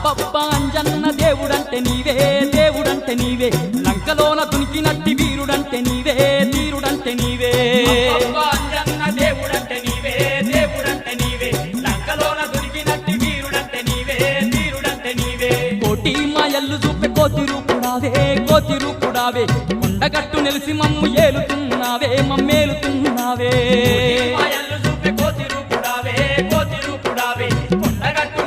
అబ్బబ్బా అంజన్న దేవుడంటే నీవే దేవుడంటే నీవే లంకలోన దునికినట్టి వీరుడంటే నీవే వీరుడంటే నీవే అబ్బబ్బా అంజన్న దేవుడంటే నీవే దేవుడంటే నీవే లంకలోన దునికినట్టి వీరుడంటే నీవే వీరుడంటే నీవే కోటి మాయల్లు చూపే కోతి రూపుడావే కొండగట్టు నెలిసి మమ్ము ఏలుతున్నావే మమ్మేలుతున్నావే మాయల్లు చూపే కోతి రూపుడావే కొండగట్టు